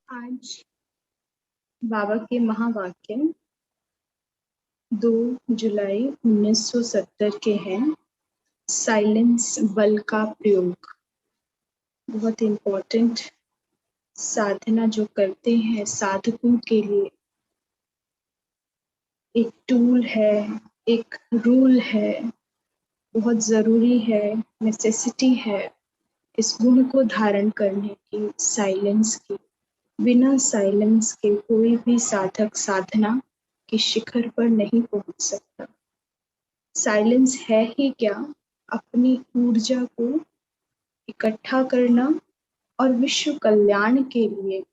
आज बाबा के महावाक्य 2 जुलाई 1970 के हैं। साइलेंस बल का प्रयोग बहुत इम्पोर्टेंट साधना जो करते हैं साधकों के लिए एक टूल है, एक रूल है, बहुत जरूरी है, नेसेसिटी है इस गुण को धारण करने की, साइलेंस की। बिना साइलेंस के कोई भी साधक साधना के शिखर पर नहीं पहुंच सकता। साइलेंस है ही क्या? अपनी ऊर्जा को इकट्ठा करना और विश्व कल्याण के लिए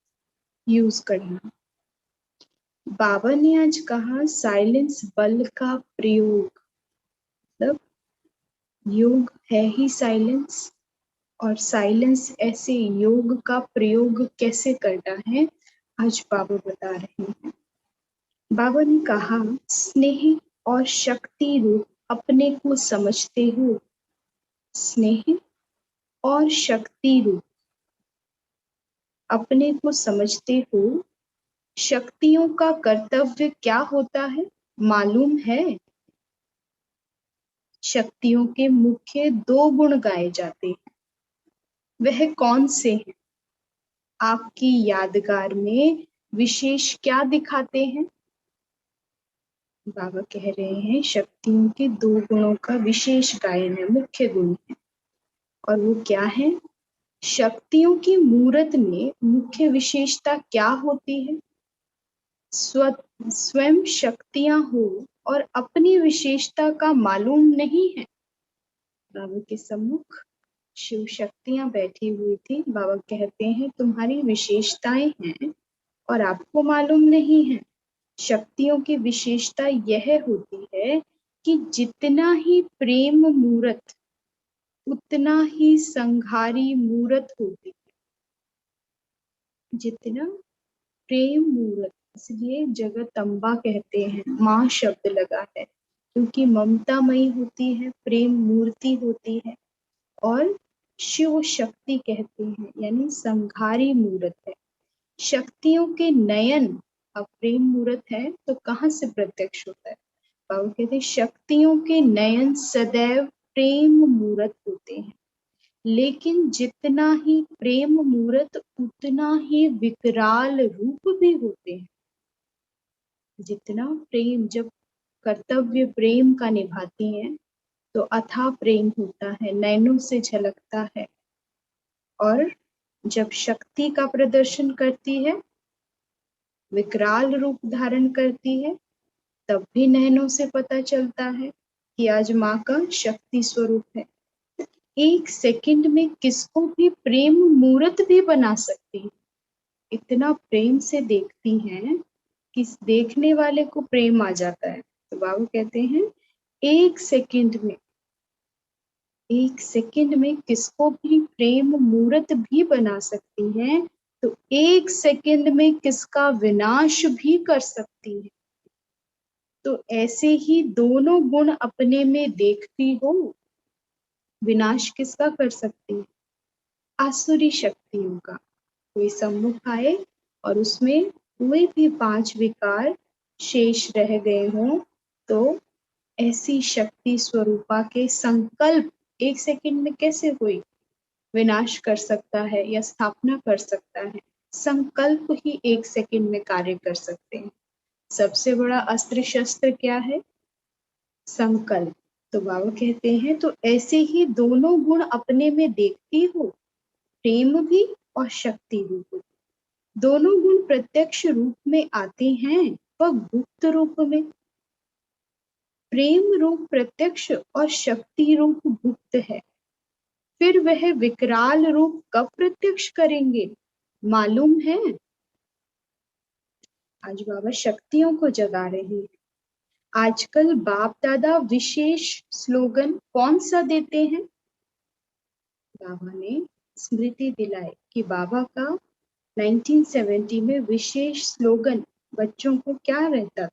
यूज करना। बाबा ने आज कहा साइलेंस बल का प्रयोग, मतलब योग है ही साइलेंस, और साइलेंस ऐसे योग का प्रयोग कैसे करना है आज बाबा बता रहे हैं। बाबा ने कहा स्नेह और शक्ति रूप अपने को समझते हो। स्नेह और शक्ति रूप अपने को समझते हो। शक्तियों का कर्तव्य क्या होता है मालूम है? शक्तियों के मुख्य 2 गुण गाए जाते हैं। वह कौन से हैं? आपकी यादगार में विशेष क्या दिखाते हैं? बाबा कह रहे हैं शक्तियों के 2 गुणों का विशेष गायन है, मुख्य गुण है, और वो क्या है? शक्तियों की मूरत में मुख्य विशेषता क्या होती है? स्वयं शक्तियां हो और अपनी विशेषता का मालूम नहीं है। बाबा के सम्मुख शिव शक्तियां बैठी हुई थी। बाबा कहते हैं तुम्हारी विशेषताएं हैं और आपको मालूम नहीं है। शक्तियों की विशेषता यह होती है कि जितना ही प्रेम मूरत उतना ही संघारी मूरत होती है। जितना प्रेम मूरत, इसलिए जगदम्बा कहते हैं, माँ शब्द लगा है क्योंकि ममतामयी होती है, प्रेम मूर्ति होती है, और शिव शक्ति कहते हैं यानी संघारी मूरत है। शक्तियों के नयन, अब प्रेम मूरत है तो कहाँ से प्रत्यक्ष होता है? बाबा कहते हैं शक्तियों के नयन सदैव प्रेम मूरत होते हैं, लेकिन जितना ही प्रेम मूरत उतना ही विकराल रूप भी होते हैं। जितना प्रेम, जब कर्तव्य प्रेम का निभाती हैं तो अथाह प्रेम होता है, नैनों से झलकता है, और जब शक्ति का प्रदर्शन करती है, विकराल रूप धारण करती है, तब भी नैनों से पता चलता है कि आज माँ का शक्ति स्वरूप है। 1 सेकंड में किसको भी प्रेम मूर्त भी बना सकती है। इतना प्रेम से देखती हैं कि देखने वाले को प्रेम आ जाता है। तो बाबा कहते हैं 1 सेकंड में किसको भी प्रेम मूर्त भी बना सकती हैं, तो 1 सेकंड में किसका विनाश भी कर सकती है। तो ऐसे ही दोनों गुण अपने में देखती हो, विनाश किसका कर सकती है? आसुरी शक्तियों का। कोई सम्मुख आए और उसमें कोई भी 5 विकार शेष रह गए हों, तो ऐसी शक्ति स्वरूपा के संकल्प 1 सेकंड में कैसे कोई विनाश कर सकता है या स्थापना कर सकता है? संकल्प ही 1 सेकंड में कार्य कर सकते हैं। सबसे बड़ा अस्त्र शस्त्र क्या है? संकल्प। तो बाबा कहते हैं तो ऐसे ही दोनों गुण अपने में देखती हो, प्रेम भी और शक्ति रूप। दोनों गुण प्रत्यक्ष रूप में आते हैं वह गुप्त रूप में। प्रेम रूप प्रत्यक्ष और शक्ति रूप गुप्त है। फिर वह विकराल रूप कब प्रत्यक्ष करेंगे मालूम है? आज बाबा शक्तियों को जगा रहे हैं। आजकल बाप दादा विशेष स्लोगन कौन सा देते हैं? बाबा ने स्मृति दिलाई कि बाबा का 1970 में विशेष स्लोगन बच्चों को क्या रहता था?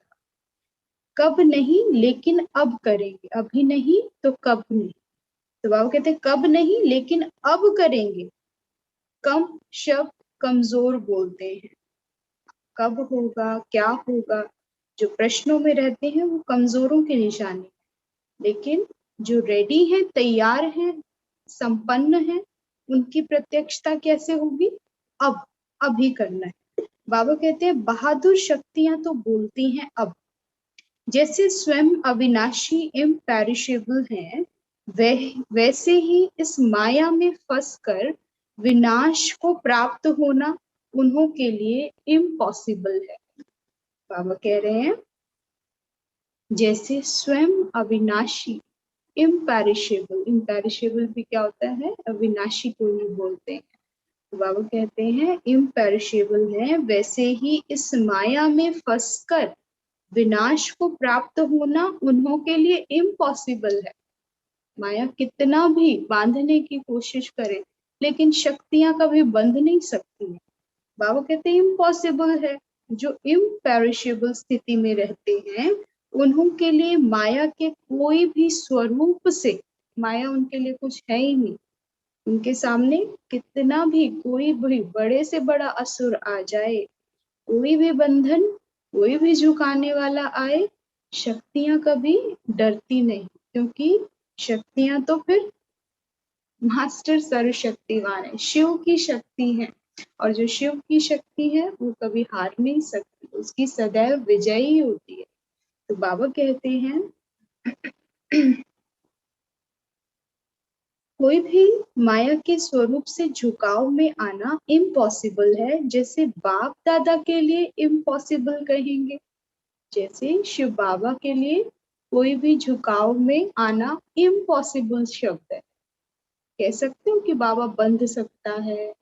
कब नहीं लेकिन अब करेंगे, अभी नहीं तो कब नहीं। तो बाबा कहते कब नहीं लेकिन अब करेंगे। कम शब्द कमजोर बोलते हैं। कब होगा, क्या होगा, जो प्रश्नों में रहते हैं वो कमजोरों के निशानी, लेकिन जो रेडी है, तैयार है, संपन्न है, उनकी प्रत्यक्षता कैसे होगी? अब, अभी करना है। बाबा कहते हैं बहादुर शक्तियां तो बोलती हैं अब। जैसे स्वयं अविनाशी इम्पेरिशेबल हैं, वैसे ही इस माया में फंसकर विनाश को प्राप्त होना उन्हों के लिए इम्पॉसिबल है। बाबा कह रहे हैं जैसे स्वयं अविनाशी इम्पेरिशेबल, इम्पेरिशेबल भी क्या होता है? अविनाशी को ही बोलते हैं। तो बाबा कहते हैं इम्पेरिशेबल है, वैसे ही इस माया में फंसकर विनाश को प्राप्त होना उन्हों के लिए इम्पॉसिबल है। माया कितना भी बांधने की कोशिश करे, लेकिन शक्तियां कभी बंध नहीं सकती है। बाबा कहते हैं इम्पॉसिबल है। जो इम्पेरिशेबल स्थिति में रहते हैं उन्हों के लिए माया के कोई भी स्वरूप से, माया उनके लिए कुछ है ही नहीं। उनके सामने कितना भी, कोई भी बड़े से बड़ा असुर आ जाए, कोई भी बंधन, कोई भी झुकाने वाला आए, शक्तियां कभी डरती नहीं, क्योंकि शक्तियां तो फिर मास्टर सर्वशक्तिवान है, शिव की शक्ति है। और जो शिव की शक्ति है वो कभी हार नहीं सकती, उसकी सदैव विजयी होती है। तो बाबा कहते हैं कोई भी माया के स्वरूप से झुकाव में आना इम्पॉसिबल है। जैसे बाप दादा के लिए इम्पॉसिबल कहेंगे, जैसे शिव बाबा के लिए कोई भी झुकाव में आना इम्पॉसिबल शब्द है। कह सकते हो कि बाबा बंध सकता है,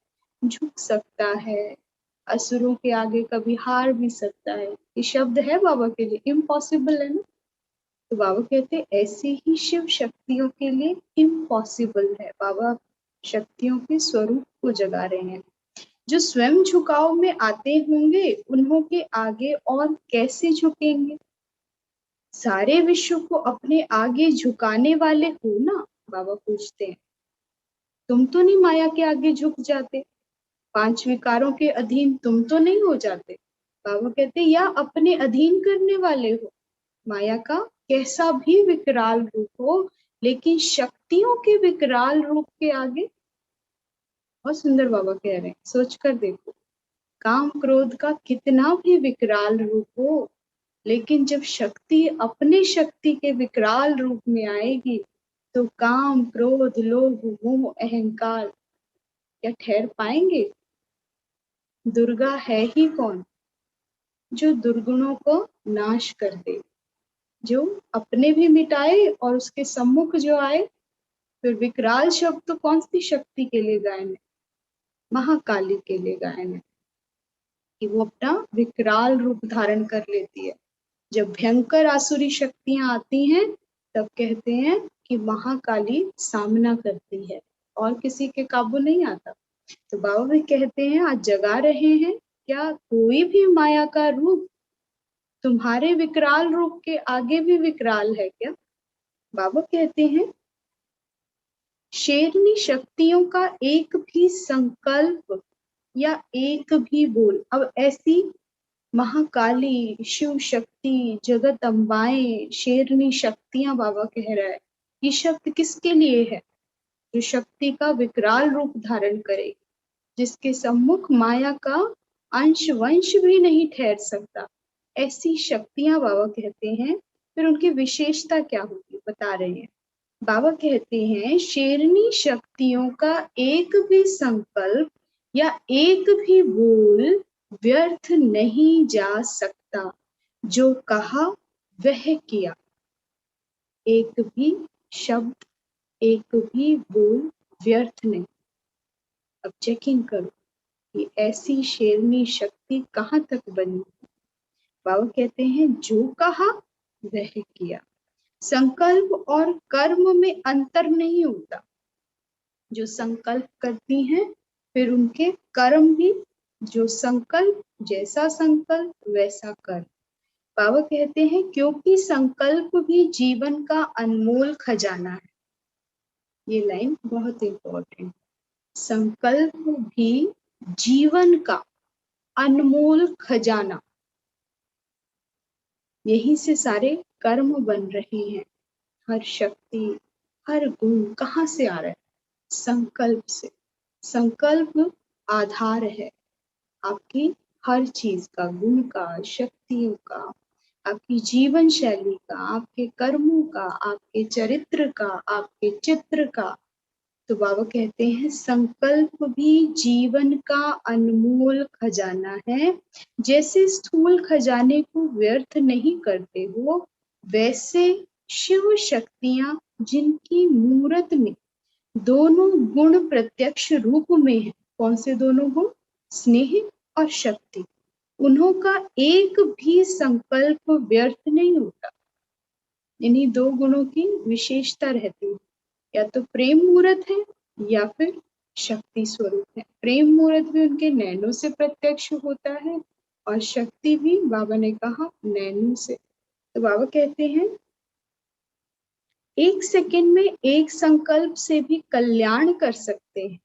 झुक सकता है, असुरों के आगे कभी हार भी सकता है, ये शब्द है बाबा के लिए इम्पॉसिबल है ना। तो बाबा कहते हैं ऐसे ही शिव शक्तियों के लिए इम्पॉसिबल है। बाबा शक्तियों के स्वरूप को जगा रहे हैं। जो स्वयं झुकाव में आते होंगे उन्हों के आगे और कैसे झुकेंगे? सारे विश्व को अपने आगे झुकाने वाले हो ना, बाबा पूछते हैं। तुम तो नहीं माया के आगे झुक जाते, 5 विकारों के अधीन तुम तो नहीं हो जाते। बाबा कहते या अपने अधीन करने वाले हो। माया का कैसा भी विकराल रूप हो, लेकिन शक्तियों के विकराल रूप के आगे, बहुत सुंदर बाबा कह रहे हैं, सोच कर देखो। काम क्रोध का कितना भी विकराल रूप हो, लेकिन जब शक्ति अपने शक्ति के विकराल रूप में आएगी तो काम क्रोध लोभ मोह अहंकार क्या ठहर पाएंगे? दुर्गा है ही कौन? जो दुर्गुणों को नाश कर दे, जो अपने भी मिटाए और उसके सम्मुख जो आए। फिर विकराल शब्द तो कौन सी शक्ति के लिए गायन है? महाकाली के लिए गायन है कि वो अपना विकराल रूप धारण कर लेती है। जब भयंकर आसुरी शक्तियां आती हैं तब कहते हैं कि महाकाली सामना करती है और किसी के काबू नहीं आता। तो बाबा भी कहते हैं आज जगा रहे हैं, क्या कोई भी माया का रूप तुम्हारे विकराल रूप के आगे भी विकराल है क्या? बाबा कहते हैं शेरनी शक्तियों का एक भी संकल्प या एक भी बोल। अब ऐसी महाकाली, शिव शक्ति, जगत अम्बाएं, शेरनी शक्तियां बाबा कह रहा है, ये शब्द किसके लिए है? जो शक्ति का विकराल रूप धारण करे, जिसके सम्मुख माया का अंश वंश भी नहीं ठहर सकता, ऐसी शक्तियां बाबा कहते हैं। फिर उनकी विशेषता क्या होगी बता रहे हैं। बाबा कहते हैं शेरनी शक्तियों का एक भी संकल्प या एक भी बोल व्यर्थ नहीं जा सकता, जो कहा वह किया। एक भी शब्द, एक भी बोल व्यर्थ नहीं। अब चेकिंग करो कि ऐसी शेरनी शक्ति कहाँ तक बनी। बाबा कहते हैं जो कहा वह किया। संकल्प और कर्म में अंतर नहीं होता। जो संकल्प करती हैं फिर उनके कर्म भी, जो संकल्प, जैसा संकल्प वैसा कर्म। बाबा कहते हैं क्योंकि संकल्प भी जीवन का अनमोल खजाना है। ये लाइन बहुत इंपॉर्टेंट। संकल्प भी जीवन का अनमोल खजाना। यहीं से सारे कर्म बन रहे हैं। हर शक्ति, हर गुण कहाँ से आ रहा है? संकल्प से। संकल्प आधार है आपकी हर चीज का, गुण का, शक्तियों का, आपकी जीवन शैली का, आपके कर्मों का, आपके चरित्र का, आपके चित्र का। तो बाबा कहते हैं संकल्प भी जीवन का अनमोल खजाना है। जैसे स्थूल खजाने को व्यर्थ नहीं करते हो, वैसे शिव शक्तियां जिनकी मूरत में दोनों गुण प्रत्यक्ष रूप में है। कौन से दोनों गुण? स्नेह और शक्ति। उन्हों का एक भी संकल्प व्यर्थ नहीं होता। इन्हीं दो गुणों की विशेषता रहती है। या तो प्रेम मूर्त है या फिर शक्ति स्वरूप है। प्रेम मूर्त भी उनके नैनों से प्रत्यक्ष होता है और शक्ति भी बाबा ने कहा नैनों से। तो बाबा कहते हैं एक सेकंड में एक संकल्प से भी कल्याण कर सकते हैं।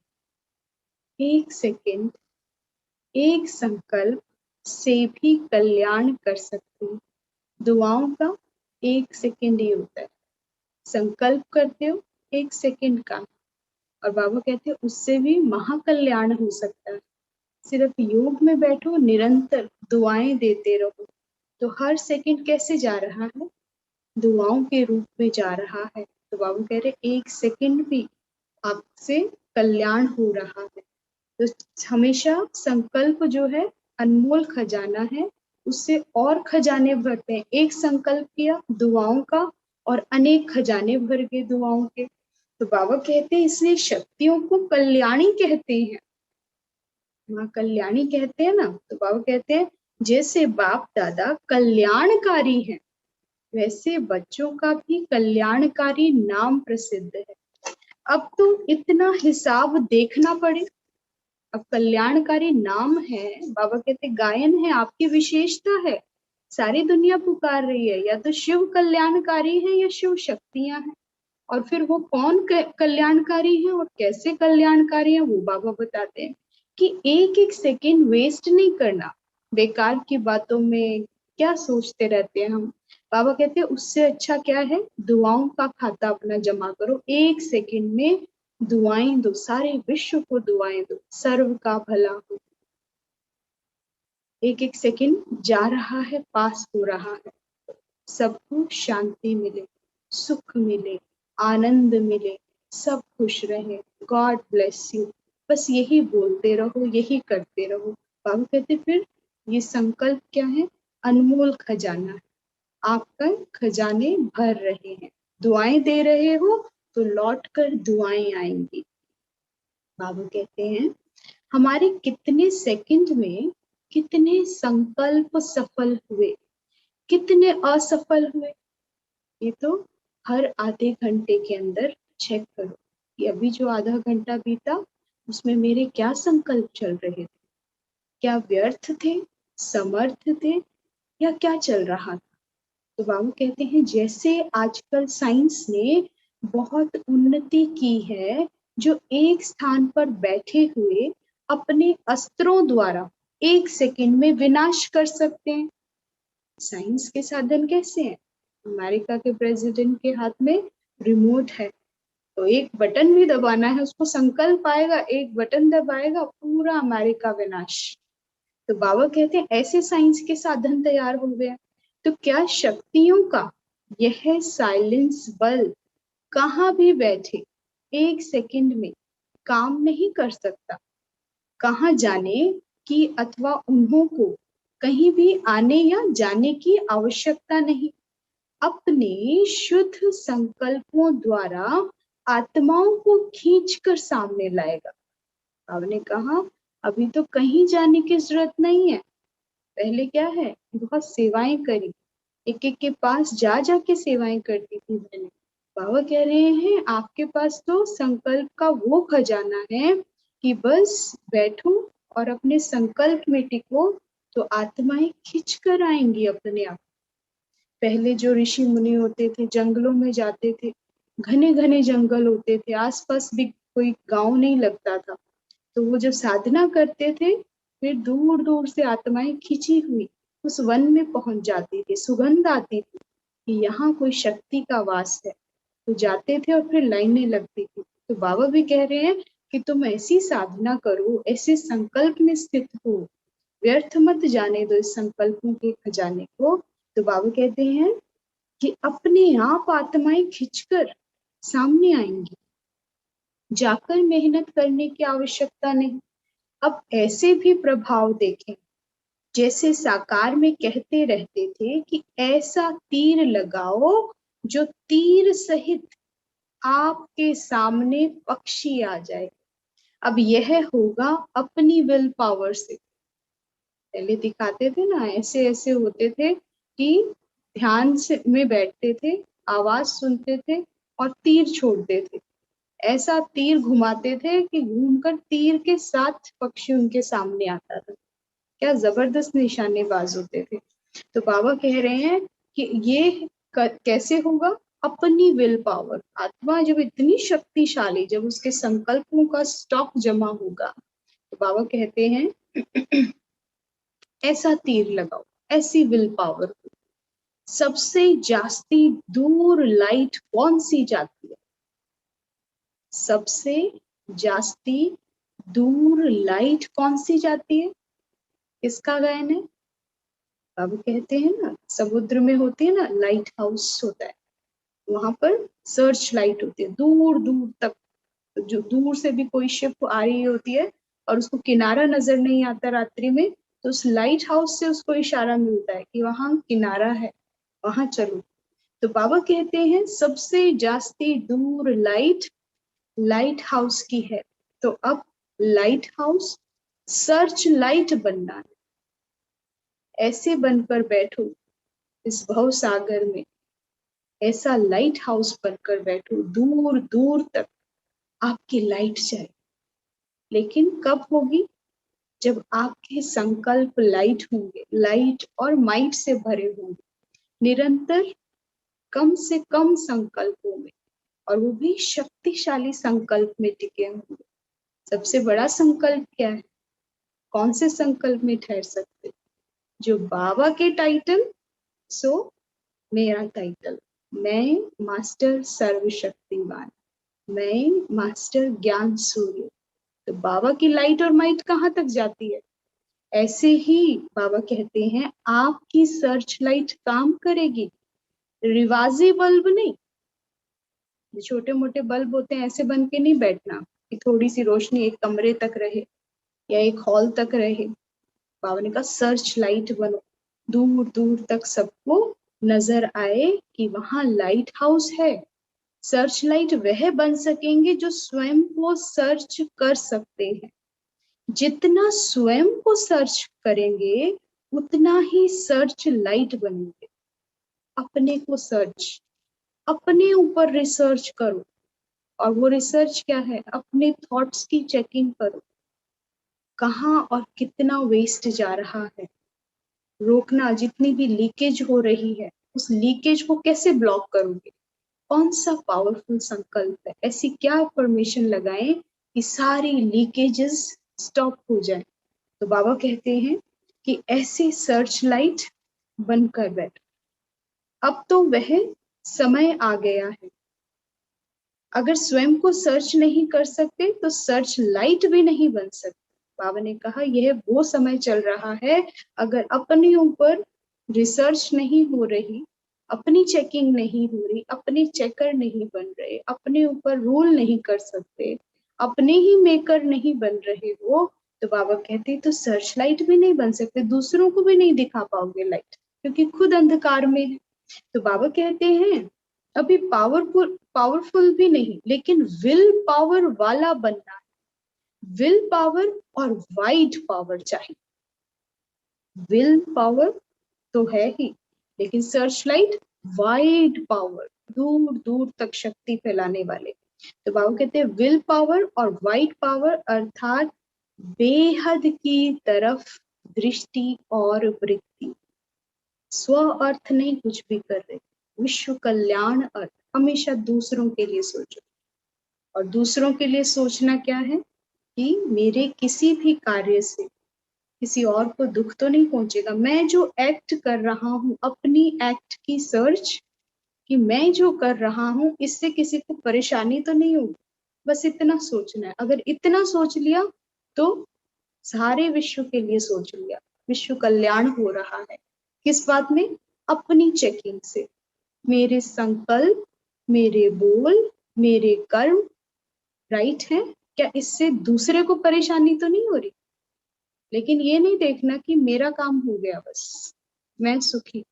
एक सेकंड एक संकल्प से भी कल्याण कर सकते हैं। दुआओं का एक सेकंड ही होता है। संकल्प करते हो एक सेकंड का, और बाबा कहते हैं उससे भी महाकल्याण हो सकता है। सिर्फ योग में बैठो, निरंतर दुआएं देते रहो, तो हर सेकंड कैसे जा रहा है? दुआओं के रूप में जा रहा है। तो बाबा कह रहे एक सेकंड भी आपसे कल्याण हो रहा है। तो हमेशा संकल्प जो है अनमोल खजाना है, उससे और खजाने भरते हैं। एक संकल्प किया दुआओं का और अनेक खजाने भर गए दुआओं के। तो बाबा कहते हैं इसलिए शक्तियों को कल्याणी कहते हैं। माँ कल्याणी कहते हैं ना, तो बाबा कहते हैं जैसे बाप दादा कल्याणकारी है, वैसे बच्चों का भी कल्याणकारी नाम प्रसिद्ध है। अब तो इतना हिसाब देखना पड़े। अब कल्याणकारी नाम है, बाबा कहते गायन है, आपकी विशेषता है। सारी दुनिया पुकार रही है, या तो शिव कल्याणकारी है या शिव शक्तियां हैं। और फिर वो कौन कल्याणकारी है और कैसे कल्याणकारी है, वो बाबा बताते हैं कि एक एक सेकंड वेस्ट नहीं करना। बेकार की बातों में क्या सोचते रहते हैं हम। बाबा कहते हैं उससे अच्छा क्या है, दुआओं का खाता अपना जमा करो। एक सेकंड में दुआएं दो, सारे विश्व को दुआएं दो, सर्व का भला हो। एक एक सेकंड जा रहा है, पास हो रहा है। सबको शांति मिले, सुख मिले, आनंद मिले, सब खुश रहे। God bless you. बस यही बोलते रहो, यही करते रहो। बाबा कहते फिर ये संकल्प क्या है? अनमोल खजाना है। आपका खजाने भर रहे हैं, दुआएं दे रहे हो तो लौट कर दुआएं आएंगी। बाबा कहते हैं हमारे कितने सेकंड में कितने संकल्प सफल हुए, कितने असफल हुए, ये तो हर आधे घंटे के अंदर चेक करो कि अभी जो आधा घंटा बीता उसमें मेरे क्या संकल्प चल रहे थे, क्या व्यर्थ थे, समर्थ थे, या क्या चल रहा था। तो बाबू कहते हैं जैसे आजकल साइंस ने बहुत उन्नति की है, जो एक स्थान पर बैठे हुए अपने अस्त्रों द्वारा एक सेकंड में विनाश कर सकते हैं। साइंस के साधन कैसे हैं? अमेरिका के प्रेसिडेंट के हाथ में रिमोट है, तो एक बटन भी दबाना है, उसको संकल्प आएगा, एक बटन दबाएगा, पूरा अमेरिका विनाश। तो बाबा कहते हैं ऐसे साइंस के साधन तैयार हो गए। तो क्या शक्तियों का यह साइलेंस बल कहाँ भी बैठे एक सेकंड में काम नहीं कर सकता? कहाँ जाने कि अथवा उन्हों को कहीं भी आने या जाने की आवश्यकता नहीं। अपने शुद्ध संकल्पों द्वारा आत्माओं को खींचकर सामने लाएगा। आपने कहा अभी तो कहीं जाने की जरूरत नहीं है। पहले क्या है, बहुत सेवाएं करी, एक एक के पास जा जा के सेवाएं करती थी मैंने। बाबा कह रहे हैं आपके पास तो संकल्प का वो खजाना है कि बस बैठो और अपने संकल्प में टिको, तो आत्माएं खिंच कर आएंगी अपने आप। पहले जो ऋषि मुनि होते थे जंगलों में जाते थे, घने घने जंगल होते थे, आसपास भी कोई गांव नहीं लगता था, तो वो जब साधना करते थे फिर दूर दूर से आत्माएं खिंची हुई उस वन में पहुंच जाती थी, सुगंध आती थी कि यहाँ कोई शक्ति का वास है। तो जाते थे और फिर लाइनें लगती थी। तो बाबा भी कह रहे हैं कि तुम ऐसी साधना करो, ऐसे संकल्प में स्थित हो, व्यर्थ मत जाने दो इस संकल्पों के खजाने को। तो बाबा कहते हैं कि अपने आप आत्माएं खिंचकर सामने आएंगी, जाकर मेहनत करने की आवश्यकता नहीं। अब ऐसे भी प्रभाव देखें, जैसे साकार में कहते रहते थे कि ऐसा तीर लगाओ जो तीर सहित आपके सामने पक्षी आ जाए। अब यह होगा अपनी विल पावर से। पहले दिखाते थे ना, ऐसे ऐसे होते थे कि ध्यान से में बैठते थे, आवाज सुनते थे और तीर छोड़ते थे। ऐसा तीर घुमाते थे कि घूमकर तीर के साथ पक्षी उनके सामने आता था। क्या जबरदस्त निशानेबाज होते थे। तो बाबा कह रहे हैं कि ये कैसे होगा? अपनी विल पावर। आत्मा जब इतनी शक्तिशाली, जब उसके संकल्पों का स्टॉक जमा होगा, तो बाबा कहते हैं ऐसा तीर लगाओ, ऐसी विल पावर। सबसे जास्ती दूर लाइट कौन सी जाती है? सबसे जास्ती दूर लाइट कौन सी जाती है? किसका गायन है? बाबा कहते हैं ना, समुद्र में होती है ना, लाइट हाउस होता है, वहां पर सर्च लाइट होती है दूर दूर तक। जो दूर से भी कोई शिप आ रही होती है और उसको किनारा नजर नहीं आता रात्रि में, तो उस लाइट हाउस से उसको इशारा मिलता है कि वहां किनारा है, वहां चलो। तो बाबा कहते हैं सबसे जास्ती दूर लाइट लाइट हाउस की है। तो अब लाइट हाउस सर्च लाइट बनना है। ऐसे बनकर बैठो इस भव सागर में, ऐसा लाइट हाउस बनकर बैठो, दूर दूर तक आपकी लाइट जाए। लेकिन कब होगी? जब आपके संकल्प लाइट होंगे, लाइट और माइट से भरे होंगे, निरंतर कम से कम संकल्पों में, और वो भी शक्तिशाली संकल्प में टिके होंगे। सबसे बड़ा संकल्प क्या है? कौन से संकल्प में ठहर सकते? जो बाबा के टाइटल, सो मेरा टाइटल, मैं मास्टर सर्वशक्तिमान, मैं मास्टर ज्ञान सूर्य। तो बाबा की लाइट और माइट कहाँ तक जाती है? ऐसे ही बाबा कहते हैं आपकी सर्च लाइट काम करेगी, रिवाजी बल्ब नहीं। छोटे मोटे बल्ब होते हैं, ऐसे बन के नहीं बैठना कि थोड़ी सी रोशनी एक कमरे तक रहे या एक हॉल तक रहे। बाबा ने कहा सर्च लाइट बनो, दूर दूर तक सबको नजर आए कि वहां लाइट हाउस है। सर्च लाइट वह बन सकेंगे जो स्वयं को सर्च कर सकते हैं। जितना स्वयं को सर्च करेंगे उतना ही सर्च लाइट बनेंगे। अपने को सर्च, अपने ऊपर रिसर्च करो। और वो रिसर्च क्या है? अपने थॉट्स की चेकिंग करो, कहाँ और कितना वेस्ट जा रहा है, रोकना। जितनी भी लीकेज हो रही है उस लीकेज को कैसे ब्लॉक करोगे? कौन सा पावरफुल संकल्प है? ऐसी क्या परमिशन लगाएं कि सारी लीकेजेस स्टॉप हो जाए? तो बाबा कहते हैं कि ऐसी सर्च लाइट बनकर बैठ। अब तो वह समय आ गया है। अगर स्वयं को सर्च नहीं कर सकते तो सर्च लाइट भी नहीं बन सकते। बाबा ने कहा यह वो समय चल रहा है, अगर अपने ऊपर रिसर्च नहीं हो रही, अपनी चेकिंग नहीं हो रही, अपने चेकर नहीं बन रहे, अपने ऊपर रूल नहीं कर सकते, अपने ही मेकर नहीं बन रहे हो, तो बाबा कहते तो सर्च लाइट भी नहीं बन सकते, दूसरों को भी नहीं दिखा पाओगे लाइट, क्योंकि खुद अंधकार में है। तो बाबा कहते हैं अभी पावरफुल भी नहीं, लेकिन विल पावर वाला बनना है। विल पावर और वाइड पावर चाहिए। विल पावर तो है ही, लेकिन सर्च लाइट वाइड पावर, दूर दूर तक शक्ति फैलाने वाले। तो बाबू कहते हैं विल पावर और वाइड पावर अर्थात बेहद की तरफ दृष्टि और वृत्ति। स्व अर्थ नहीं कुछ भी कर रहे, विश्व कल्याण अर्थ। हमेशा दूसरों के लिए सोचो। और दूसरों के लिए सोचना क्या है? कि मेरे किसी भी कार्य से किसी और को दुख तो नहीं पहुंचेगा। मैं जो एक्ट कर रहा हूँ, अपनी एक्ट की सर्च, कि मैं जो कर रहा हूँ इससे किसी को परेशानी तो नहीं होगी, बस इतना सोचना है। अगर इतना सोच लिया तो सारे विश्व के लिए सोच लिया, विश्व कल्याण हो रहा है। किस बात में? अपनी चेकिंग से। मेरे संकल्प, मेरे बोल, मेरे कर्म राइट है क्या? इससे दूसरे को परेशानी तो नहीं हो रही? लेकिन ये नहीं देखना कि मेरा काम हो गया, बस मैं सुखी,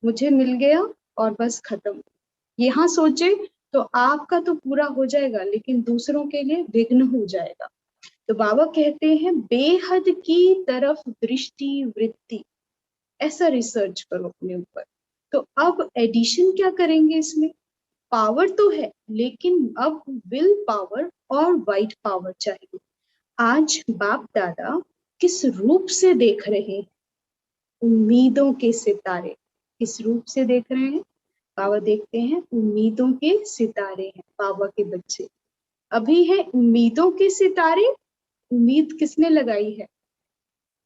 मुझे मिल गया और बस खत्म। यहाँ सोचे तो आपका तो पूरा हो जाएगा, लेकिन दूसरों के लिए विघ्न हो जाएगा। तो बाबा कहते हैं बेहद की तरफ दृष्टि वृत्ति, ऐसा रिसर्च करो अपने ऊपर। तो अब एडिशन क्या करेंगे इसमें? पावर तो है, लेकिन अब विल पावर और वाइट पावर चाहिए। आज बाप दादा किस रूप से देख रहे हैं? उम्मीदों के सितारे। किस रूप से देख रहे हैं? बाबा देखते हैं उम्मीदों के सितारे हैं बाबा के बच्चे। अभी है उम्मीदों के सितारे। उम्मीद किसने लगाई है?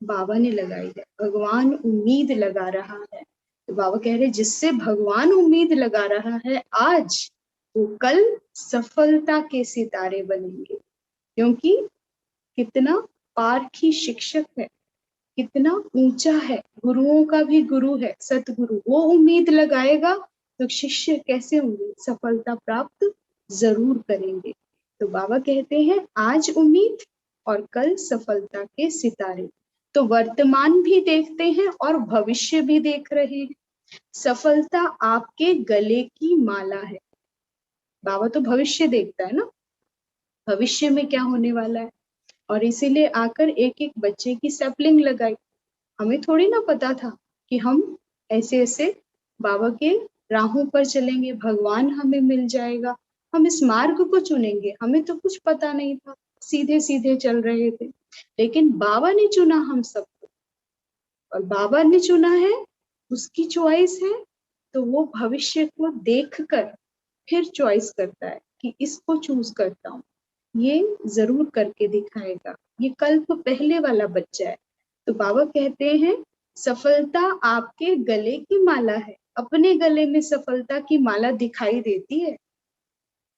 बाबा ने लगाई है। भगवान उम्मीद लगा रहा है। तो बाबा कह रहे जिससे भगवान उम्मीद लगा रहा है आज, वो कल सफलता के सितारे बनेंगे। क्योंकि कितना पारखी शिक्षक है, कितना ऊंचा है, गुरुओं का भी गुरु है सतगुरु। वो उम्मीद लगाएगा तो शिष्य कैसे होंगे? सफलता प्राप्त जरूर करेंगे। तो बाबा कहते हैं आज उम्मीद और कल सफलता के सितारे। तो वर्तमान भी देखते हैं और भविष्य भी देख रहे हैं। सफलता आपके गले की माला है। बाबा तो भविष्य देखता है ना, भविष्य में क्या होने वाला है। और इसीलिए आकर एक एक बच्चे की सैपलिंग लगाई। हमें थोड़ी ना पता था कि हम ऐसे ऐसे बाबा के राहों पर चलेंगे, भगवान हमें मिल जाएगा, हम इस मार्ग को चुनेंगे। हमें तो कुछ पता नहीं था, सीधे सीधे चल रहे थे। लेकिन बाबा ने चुना हम सबको, और बाबा ने चुना है, उसकी चॉइस है। तो वो भविष्य को देखकर फिर चॉइस करता है कि इसको चूज करता हूँ, ये जरूर करके दिखाएगा। ये कल्प पहले वाला बच्चा है। तो बाबा कहते हैं सफलता आपके गले की माला है। अपने गले में सफलता की माला दिखाई देती है।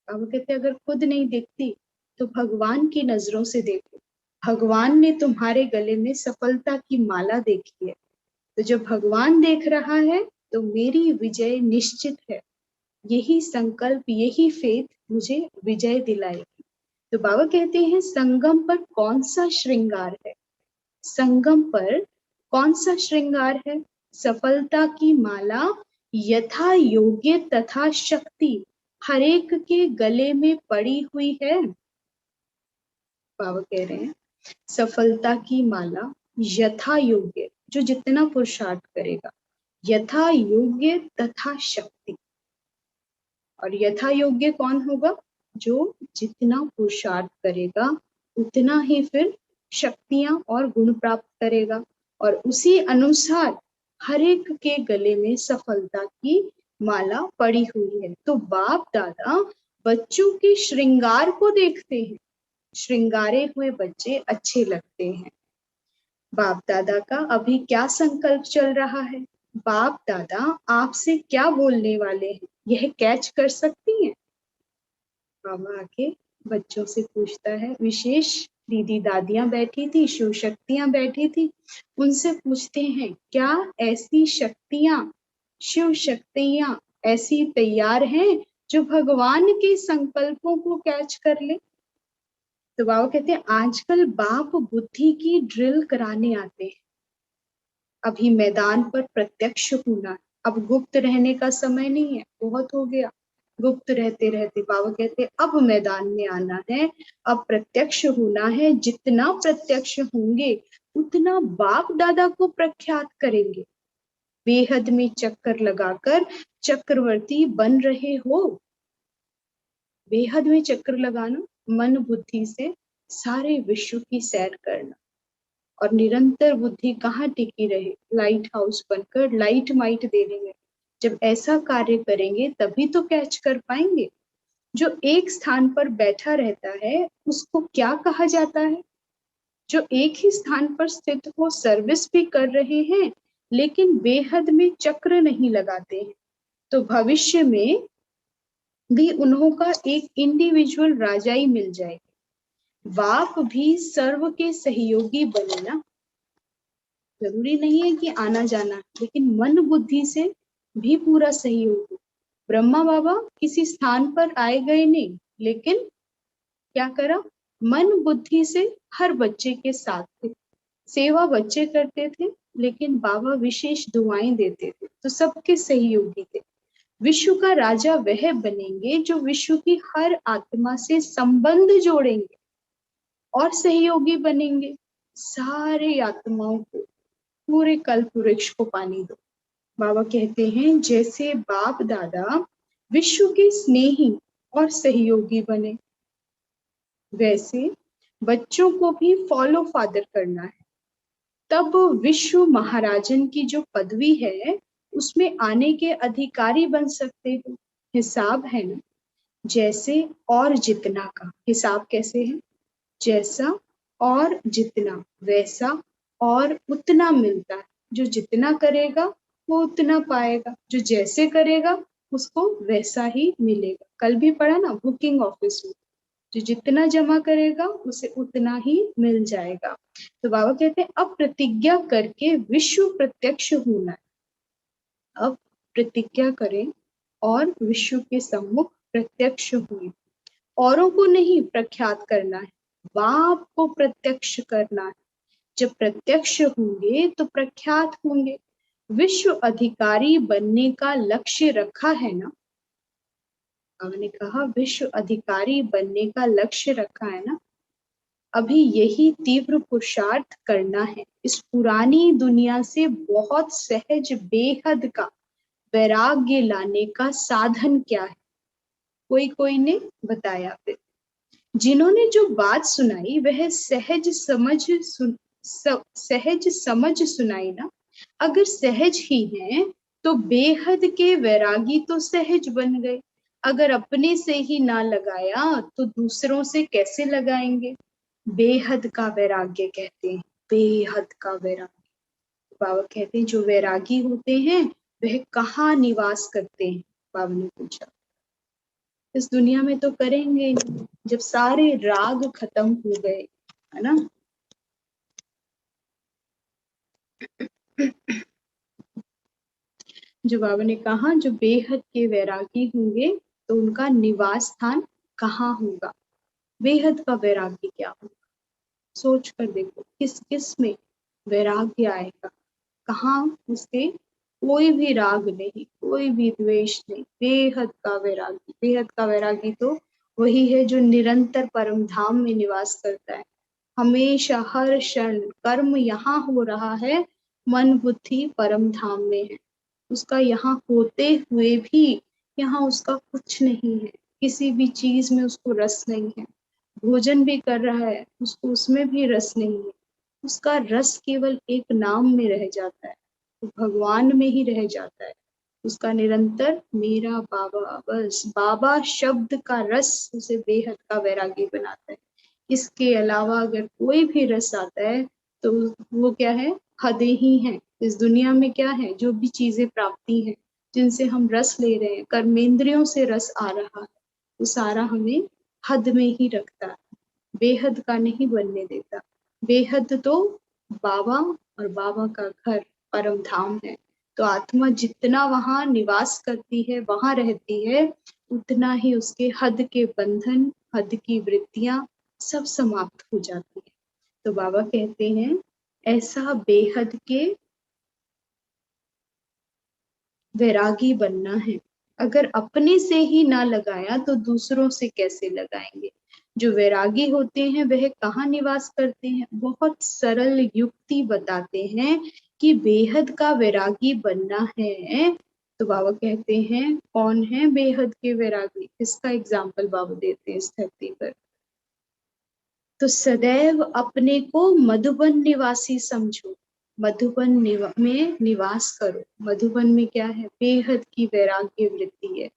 बाबा कहते हैं अगर खुद नहीं दिखती तो भगवान की नजरों से देखो। भगवान ने तुम्हारे गले में सफलता की माला देखी है। तो जब भगवान देख रहा है तो मेरी विजय निश्चित है। यही संकल्प, यही फेथ मुझे विजय दिलाएगी। तो बाबा कहते हैं संगम पर कौन सा श्रृंगार है? संगम पर कौन सा श्रृंगार है? सफलता की माला यथा योग्य तथा शक्ति हर एक के गले में पड़ी हुई है। बाबा कह रहे हैं सफलता की माला यथा योग्य, जो जितना पुरुषार्थ करेगा, यथा योग्य तथा शक्ति। और यथा योग्य कौन होगा? जो जितना पुरुषार्थ करेगा उतना ही फिर शक्तियां और गुण प्राप्त करेगा। और उसी अनुसार हर एक के गले में सफलता की माला पड़ी हुई है। तो बाप दादा बच्चों के श्रृंगार को देखते हैं। श्रृंगारे हुए बच्चे अच्छे लगते हैं। बाप दादा का अभी क्या संकल्प चल रहा है? बाप दादा आपसे क्या बोलने वाले हैं, यह कैच कर सकती हैं? बाबा आके बच्चों से पूछता है। विशेष दीदी दादियां बैठी थी, शिव शक्तियां बैठी थी, उनसे पूछते हैं क्या ऐसी शक्तियां, शिव शक्तियां ऐसी तैयार हैं जो भगवान के संकल्पों को कैच कर ले? तो बाबा कहते हैं आजकल बाप बुद्धि की ड्रिल कराने आते हैं। अभी मैदान पर प्रत्यक्ष होना है। अब गुप्त रहने का समय नहीं है, बहुत हो गया गुप्त रहते रहते। बाबा कहते हैं अब मैदान में आना है, अब प्रत्यक्ष होना है। जितना प्रत्यक्ष होंगे उतना बाप दादा को प्रख्यात करेंगे। बेहद में चक्कर लगाकर चक्रवर्ती बन रहे हो। बेहद में चक्कर लगाना, मन बुद्धि से सारे विश्व की सैर करना। और निरंतर बुद्धि कहाँ टिकी रहे? लाइट हाउस बनकर लाइट माइट दे रही है। जब ऐसा कार्य करेंगे तभी तो कैच कर पाएंगे। जो एक स्थान पर बैठा रहता है उसको क्या कहा जाता है? जो एक ही स्थान पर स्थित हो, सर्विस भी कर रहे हैं लेकिन बेहद में चक्र नहीं लगाते हैं, तो भविष्य में भी उन्हों का एक इंडिविजुअल राजा ही मिल जाएगा। बाप भी सर्व के सहयोगी बने ना, जरूरी नहीं है कि आना जाना, लेकिन मन बुद्धि से भी पूरा सहयोग हो। ब्रह्मा बाबा किसी स्थान पर आए गए नहीं, लेकिन क्या करा, मन बुद्धि से हर बच्चे के साथ थे। सेवा बच्चे करते थे लेकिन बाबा विशेष दुआएं देते थे, तो सबके सहयोगी थे। विश्व का राजा वह बनेंगे जो विश्व की हर आत्मा से संबंध जोड़ेंगे और सहयोगी बनेंगे। सारे आत्माओं को, पूरे कल्प वृक्ष को पानी दो। बाबा कहते हैं जैसे बाप दादा विश्व के स्नेही और सहयोगी बने, वैसे बच्चों को भी फॉलो फादर करना है। तब विश्व महाराजन की जो पदवी है उसमें आने के अधिकारी बन सकते हो। हिसाब है ना, जैसे और जितना का हिसाब कैसे है, जैसा और जितना, वैसा और उतना मिलता है। जो जितना करेगा वो उतना पाएगा, जो जैसे करेगा उसको वैसा ही मिलेगा। कल भी पढ़ा ना बुकिंग ऑफिस में, जो जितना जमा करेगा उसे उतना ही मिल जाएगा। तो बाबा कहते हैं अब प्रतिज्ञा करके विश्व प्रत्यक्ष होना है। अब प्रतिज्ञा करें और विश्व के सम्मुख प्रत्यक्ष हुए। औरों को नहीं प्रख्यात करना है, बाप को प्रत्यक्ष करना है। जब प्रत्यक्ष होंगे तो प्रख्यात होंगे। विश्व अधिकारी बनने का लक्ष्य रखा है ना, हमने कहा विश्व अधिकारी बनने का लक्ष्य रखा है ना, अभी यही तीव्र पुरुषार्थ करना है। इस पुरानी दुनिया से बहुत सहज बेहद का वैराग्य लाने का साधन क्या है? कोई कोई ने बताया। फिर जिन्होंने जो बात सुनाई वह सहज समझ सुनाई ना। अगर सहज ही है तो बेहद के वैरागी तो सहज बन गए। अगर अपने से ही ना लगाया तो दूसरों से कैसे लगाएंगे? बेहद का वैराग्य कहते हैं, बेहद का वैराग्य। बाबा कहते हैं जो वैरागी होते हैं वह कहाँ निवास करते हैं? बाबा ने पूछा। इस दुनिया में तो करेंगे नहीं, जब सारे राग खत्म हो गए, है ना। जो बाबा ने कहा जो बेहद के वैरागी होंगे तो उनका निवास स्थान कहाँ होगा? बेहद का वैराग्य क्या होगा? सोच कर देखो किस किस में वैराग्य आएगा, कहाँ उसके कोई भी राग नहीं, कोई भी द्वेष नहीं। बेहद का वैरागी, बेहद का वैरागी तो वही है जो निरंतर परम धाम में निवास करता है। हमेशा हर क्षण कर्म यहाँ हो रहा है, मन बुद्धि परम धाम में है। उसका यहाँ होते हुए भी यहाँ उसका कुछ नहीं है, किसी भी चीज में उसको रस नहीं है। भोजन भी कर रहा है, उसको उसमें भी रस नहीं है। उसका रस केवल एक नाम में रह जाता है, तो भगवान में ही रह जाता है। उसका निरंतर मेरा बाबा, बस बाबा शब्द का रस उसे बेहद का वैरागी बनाता है। इसके अलावा अगर कोई भी रस आता है तो वो क्या है? हदें ही हैं। इस दुनिया में क्या है? जो भी चीजें प्राप्ति है जिनसे हम रस ले रहे हैं, कर्मेंद्रियों से रस आ रहा है, वो सारा हमें हद में ही रखता है, बेहद का नहीं बनने देता। बेहद तो बाबा और बाबा का घर परम धाम है। तो आत्मा जितना वहां निवास करती है, वहां रहती है, उतना ही उसके हद के बंधन, हद की वृत्तियां सब समाप्त हो जाती है। तो बाबा कहते हैं ऐसा बेहद के वैरागी बनना है। अगर अपने से ही ना लगाया तो दूसरों से कैसे लगाएंगे? जो वैरागी होते हैं वह कहाँ निवास करते हैं? बहुत सरल युक्ति बताते हैं कि बेहद का वैरागी बनना है। तो बाबा कहते हैं कौन है बेहद के वैरागी? इसका एग्जाम्पल बाबा देते हैं इस धरती पर। तो सदैव अपने को मधुबन निवासी समझो, मधुबन में निवास करो। मधुबन में क्या है? बेहद की वैराग्य वृत्ति है।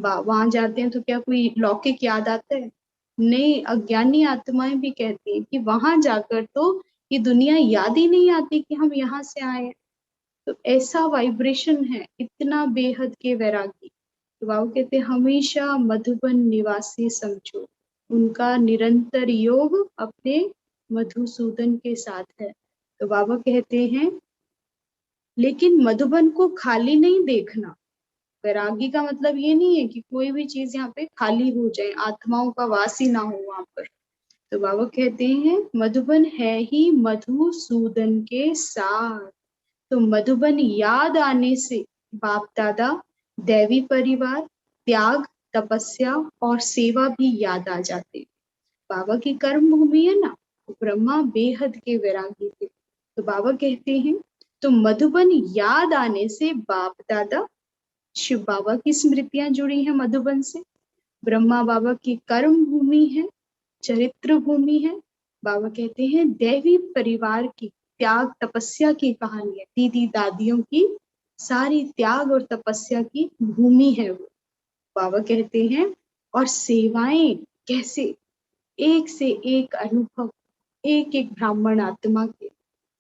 वहां जाते हैं तो क्या कोई लौकिक याद आता है? नहीं, अज्ञानी आत्माएं भी कहती हैं कि वहां जाकर तो ये दुनिया याद ही नहीं आती कि हम यहाँ से आए हैं। तो ऐसा वाइब्रेशन है, इतना बेहद के वैरागी। तो बाबा कहते हैं हमेशा मधुबन निवासी समझो, उनका निरंतर योग अपने मधुसूदन के साथ है। तो बाबा कहते हैं लेकिन मधुबन को खाली नहीं देखना। वैरागी का मतलब ये नहीं है कि कोई भी चीज यहाँ पे खाली हो जाए, आत्माओं का वास ही ना हो वहां पर। तो बाबा कहते हैं मधुबन है ही मधुसूदन के साथ। तो मधुबन याद आने से बाप दादा, दैवी परिवार, त्याग, तपस्या और सेवा भी याद आ जाते। बाबा की कर्म भूमि है ना, ब्रह्मा बेहद के वैरागी थे। तो बाबा कहते हैं तो मधुबन याद आने से बाप दादा, शिव बाबा की स्मृतियां जुड़ी हैं मधुबन से। ब्रह्मा बाबा की कर्म भूमि है, चरित्र भूमि है। बाबा कहते हैं दैवी परिवार की त्याग तपस्या की कहानी है, दीदी दादियों की सारी त्याग और तपस्या की भूमि है वो। बाबा कहते हैं और सेवाएं कैसे, एक से एक अनुभव, एक एक ब्राह्मण आत्मा के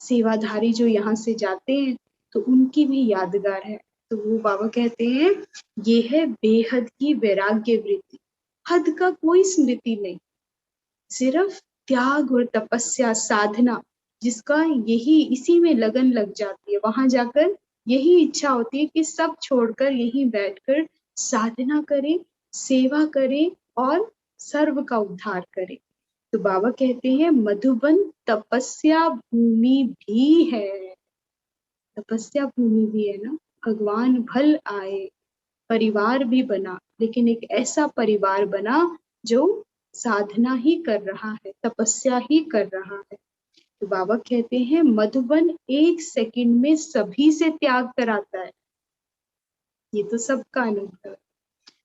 सेवाधारी जो यहाँ से जाते हैं तो उनकी भी यादगार है। तो वो बाबा कहते हैं ये है बेहद की वैराग्य वृत्ति, हद का कोई स्मृति नहीं, सिर्फ त्याग और तपस्या साधना, जिसका यही इसी में लगन लग जाती है। वहां जाकर यही इच्छा होती है कि सब छोड़कर यहीं बैठकर साधना करें, सेवा करें और सर्व का उद्धार करें। तो बाबा कहते हैं मधुबन तपस्या भूमि भी है, तपस्या भूमि भी है ना। भगवान भल आए, परिवार भी बना, लेकिन एक ऐसा परिवार बना जो साधना ही कर रहा है, तपस्या ही कर रहा है। तो बाबा कहते हैं मधुबन 1 सेकंड में सभी से त्याग कराता है। ये तो सबका अनुभव है।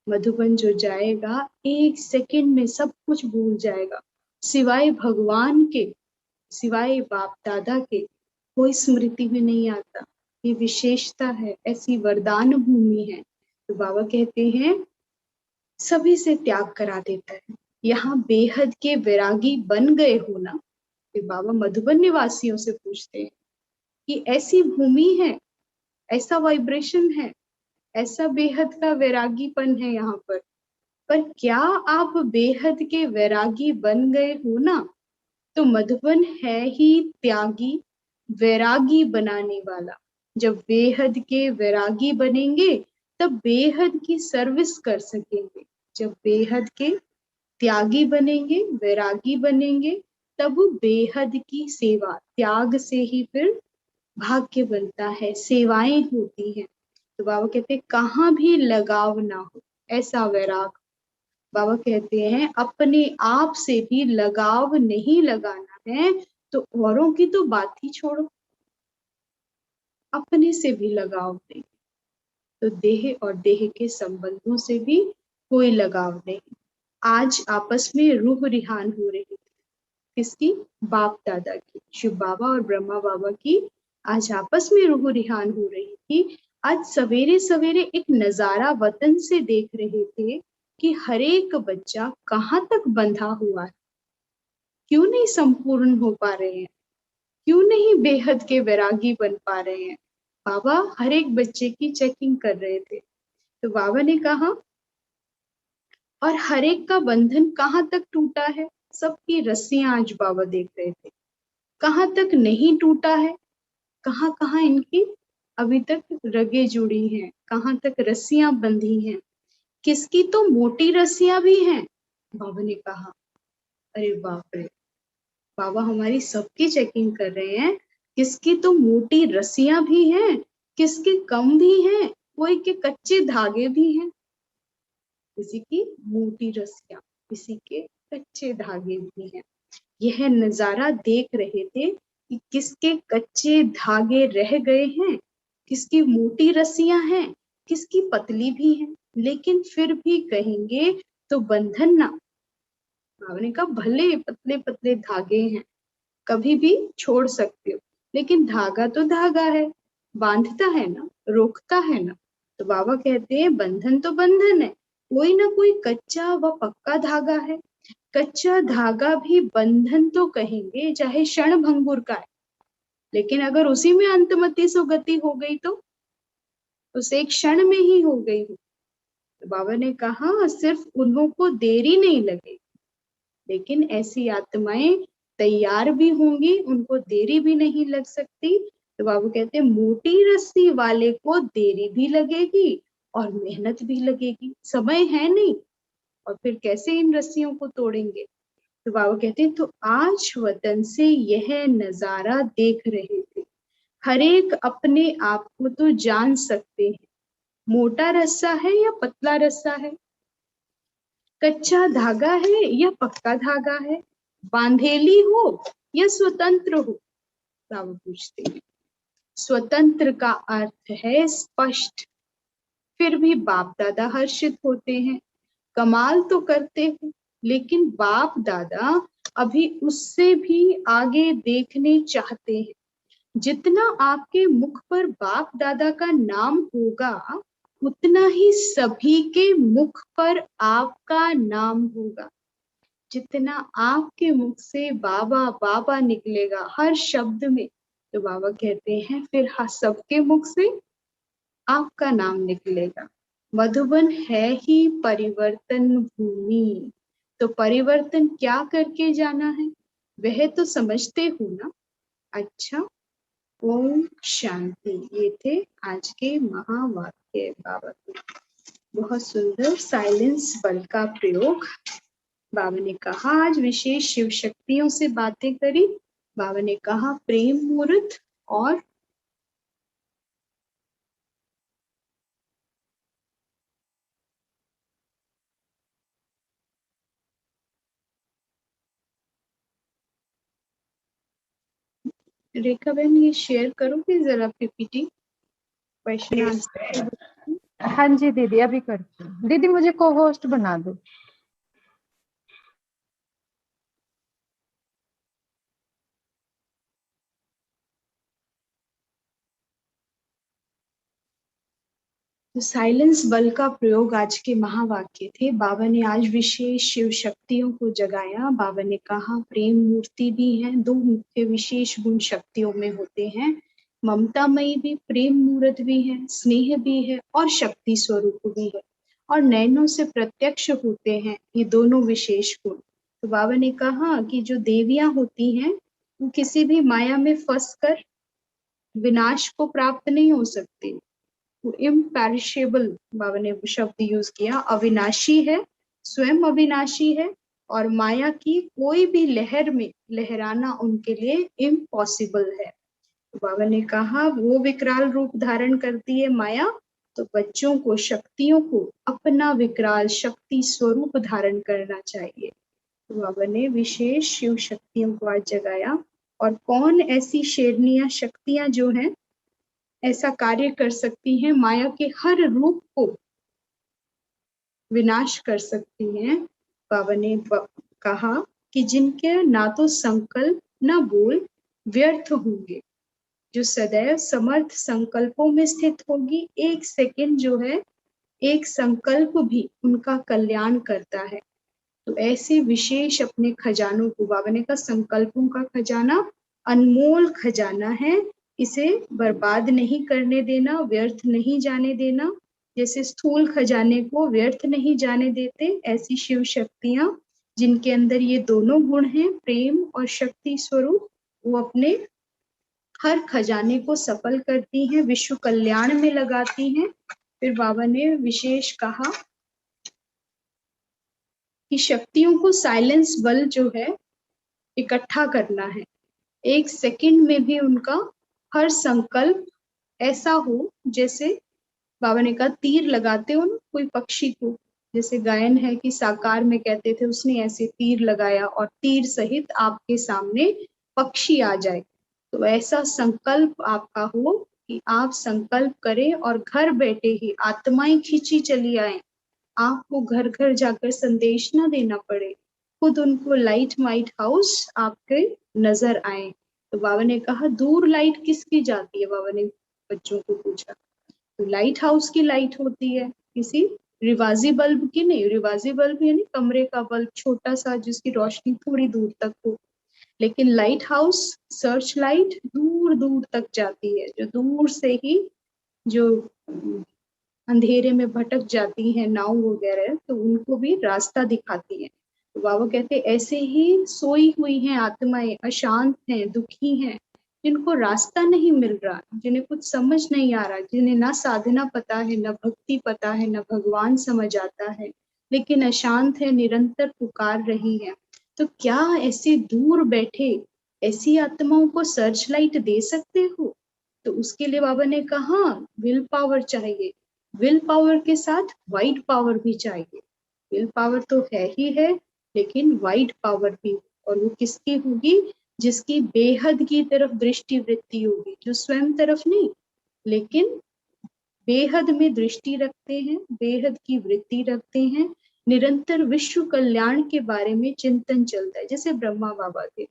मधुबन जो जाएगा 1 सेकंड में सब कुछ भूल जाएगा, सिवाय भगवान के, सिवाय बाप दादा के कोई स्मृति में नहीं आता। ये विशेषता है, ऐसी वरदान भूमि है। तो बाबा कहते हैं सभी से त्याग करा देता है। यहाँ बेहद के वैरागी बन गए हो ना, फिर बाबा मधुबन निवासियों से पूछते हैं कि ऐसी भूमि है, ऐसा वाइब्रेशन है, ऐसा बेहद का वैरागीपन है यहाँ पर क्या आप बेहद के वैरागी बन गए हो ना? तो मधुबन है ही त्यागी, वैरागी बनाने वाला। जब बेहद के वैरागी बनेंगे तब बेहद की सर्विस कर सकेंगे। जब बेहद के त्यागी बनेंगे, वैरागी बनेंगे, तब बेहद की सेवा, त्याग से ही फिर भाग्य बनता है, सेवाएं होती हैं। तो बाबा कहते हैं कहाँ भी लगाव ना हो, ऐसा वैराग। बाबा कहते हैं अपने आप से भी लगाव नहीं लगाना है तो औरों की तो बात ही छोड़ो, अपने से भी लगाव नहीं। तो देह और देह के संबंधों से भी कोई लगाव नहीं। आज आपस में रूह रिहान हो रही थी, किसकी? बाप दादा की, शिव बाबा और ब्रह्मा बाबा की आज आपस में रूह रिहान हो रही थी। आज सवेरे सवेरे एक नजारा वतन से देख रहे थे कि हर एक बच्चा कहाँ तक बंधा हुआ है, क्यों नहीं संपूर्ण हो पा रहे हैं, क्यों नहीं बेहद के वैरागी बन पा रहे हैं। बाबा हर एक बच्चे की चेकिंग कर रहे थे। तो बाबा ने कहा और हर एक का बंधन कहाँ तक टूटा है, सबकी रस्सियां आज बाबा देख रहे थे, कहाँ तक नहीं टूटा है, कहाँ कहाँ इनकी अभी तक रगे जुड़ी हैं, कहाँ तक रस्सियां बंधी हैं, किसकी तो मोटी रस्सियां भी हैं। बाबा ने कहा अरे बाप रे, बाबा हमारी सबकी चेकिंग कर रहे हैं, किसकी तो मोटी रस्सियां भी हैं, किसके कम भी हैं, कोई के कच्चे धागे भी हैं, किसी की मोटी रस्सियां, किसी के कच्चे धागे भी हैं। यह नजारा देख रहे थे कि किसके कच्चे धागे रह गए हैं, किसकी मोटी रस्सियां हैं, किसकी पतली भी हैं, लेकिन फिर भी कहेंगे तो बंधन ना। बाबा ने कहा भले पतले पतले धागे हैं, कभी भी छोड़ सकते हो, लेकिन धागा तो धागा है, बांधता है ना, रोकता है ना। तो बाबा कहते हैं बंधन तो बंधन है, कोई ना कोई कच्चा व पक्का धागा है। कच्चा धागा भी बंधन तो कहेंगे, चाहे क्षण भंगुर का है, लेकिन अगर उसी में अंतमति सो गति हो गई तो उसे एक क्षण में ही हो गई हो। तो बाबा ने कहा सिर्फ उन्हों को देरी नहीं लगेगी, लेकिन ऐसी आत्माएं तैयार भी होंगी, उनको देरी भी नहीं लग सकती। तो बाबू कहते हैं मोटी रस्सी वाले को देरी भी लगेगी और मेहनत भी लगेगी, समय है नहीं, और फिर कैसे इन रस्सियों को तोड़ेंगे। तो बाबा कहते हैं तो आज वतन से यह नजारा देख रहे थे, हर एक अपने आप को तो जान सकते हैं, मोटा रस्सा है या पतला रस्सा है, कच्चा धागा है या पक्का धागा है, बांधेली हो या स्वतंत्र हो। बाबा पूछते हैं। स्वतंत्र का अर्थ है स्पष्ट, फिर भी बाप दादा हर्षित होते हैं। कमाल तो करते हैं, लेकिन बाप दादा अभी उससे भी आगे देखने चाहते हैं। जितना आपके मुख पर बाप दादा का नाम होगा, उतना ही सभी के मुख पर आपका नाम होगा। जितना आपके मुख से बाबा बाबा निकलेगा हर शब्द में, तो बाबा कहते हैं फिर सबके मुख से आपका नाम निकलेगा। मधुबन है ही परिवर्तन भूमि, तो परिवर्तन क्या करके जाना है वह तो समझते हो ना। अच्छा, ओम शांति। ये थे आज के महावाक्य बाबा के। बहुत सुंदर साइलेंस बल का प्रयोग। बाबा ने कहा आज विशेष शिव शक्तियों से बातें करी। बाबा ने कहा प्रेम मुहूर्त और रेखा बहन ये शेयर करोगे जरा पीपीटी क्वेश्चन आंसर। हाँ जी दीदी, अभी करती हूँ। दीदी मुझे को होस्ट बना दो। तो साइलेंस बल का प्रयोग आज के महावाक्य थे। बाबा ने आज विशेष शिव शक्तियों को जगाया। बाबा ने कहा प्रेम मूर्ति भी है, दो मुख्य विशेष गुण शक्तियों में होते हैं, ममतामयी भी, प्रेम मूर्त भी है, स्नेह भी है और शक्ति स्वरूप भी है, और नयनों से प्रत्यक्ष होते हैं ये दोनों विशेष गुण। तो बाबा ने कहा कि जो देवियां होती हैं वो किसी भी माया में फंस कर विनाश को प्राप्त नहीं हो सकती। इम्पेरिशेबल बाबा ने शब्द यूज किया, अविनाशी है, स्वयं अविनाशी है, और माया की कोई भी लहर में लहराना उनके लिए इम्पॉसिबल है। तो बाबा ने कहा वो विकराल रूप धारण करती है माया, तो बच्चों को, शक्तियों को अपना विकराल शक्ति स्वरूप धारण करना चाहिए। तो बाबा ने विशेष शिव शक्तियों को आज जगाया। और कौन ऐसी शेरनियां शक्तियां जो हैं ऐसा कार्य कर सकती हैं, माया के हर रूप को विनाश कर सकती हैं। बाबा ने कहा कि जिनके ना तो संकल्प ना बोल व्यर्थ होंगे, जो सदैव समर्थ संकल्पों में स्थित होगी, एक सेकंड जो है, एक संकल्प भी उनका कल्याण करता है। तो ऐसे विशेष अपने खजानों को, बाबा ने कहा संकल्पों का खजाना अनमोल खजाना है, इसे बर्बाद नहीं करने देना, व्यर्थ नहीं जाने देना। जैसे स्थूल खजाने को व्यर्थ नहीं जाने देते, ऐसी शिव शक्तियां जिनके अंदर ये दोनों गुण हैं, प्रेम और शक्ति स्वरूप, वो अपने हर खजाने को सफल करती हैं, विश्व कल्याण में लगाती हैं। फिर बाबा ने विशेष कहा कि शक्तियों को साइलेंस बल जो है इकट्ठा करना है, एक सेकंड में भी उनका हर संकल्प ऐसा हो जैसे बाबा ने कहा तीर लगाते हो ना कोई पक्षी को, जैसे गायन है कि साकार में कहते थे उसने ऐसे तीर लगाया और तीर सहित आपके सामने पक्षी आ जाए। तो ऐसा संकल्प आपका हो कि आप संकल्प करें और घर बैठे ही आत्माएं खींची चली आए, आपको घर घर जाकर संदेश ना देना पड़े, खुद उनको लाइट माइट हाउस आपके नजर आए। तो बाबा ने कहा दूर लाइट किसकी जाती है, बाबा ने बच्चों को पूछा। तो लाइट हाउस की लाइट होती है, किसी रिवाजी बल्ब की नहीं, रिवाजी बल्ब यानी कमरे का बल्ब छोटा सा जिसकी रोशनी थोड़ी दूर तक हो, लेकिन लाइट हाउस सर्च लाइट दूर दूर तक जाती है, जो दूर से ही जो अंधेरे में भटक जाती हैं नाव वगैरह, तो उनको भी रास्ता दिखाती है। तो बाबा कहते ऐसे ही सोई हुई हैं आत्माएं, अशांत हैं, दुखी हैं, जिनको रास्ता नहीं मिल रहा, जिन्हें कुछ समझ नहीं आ रहा, जिन्हें ना साधना पता है, ना भक्ति पता है, ना भगवान समझ आता है, लेकिन अशांत है, निरंतर पुकार रही है। तो क्या ऐसे दूर बैठे ऐसी आत्माओं को सर्च लाइट दे सकते हो? तो उसके लिए बाबा ने कहा विल पावर चाहिए, विल पावर के साथ वाइट पावर भी चाहिए। विल पावर तो है ही है, लेकिन वाइट पावर भी, और वो किसकी होगी? जिसकी बेहद की तरफ दृष्टि वृत्ति होगी, जो स्वयं तरफ नहीं लेकिन बेहद में दृष्टि रखते हैं, बेहद की वृत्ति रखते हैं, निरंतर विश्व कल्याण के बारे में चिंतन चलता है। जैसे ब्रह्मा बाबा थे,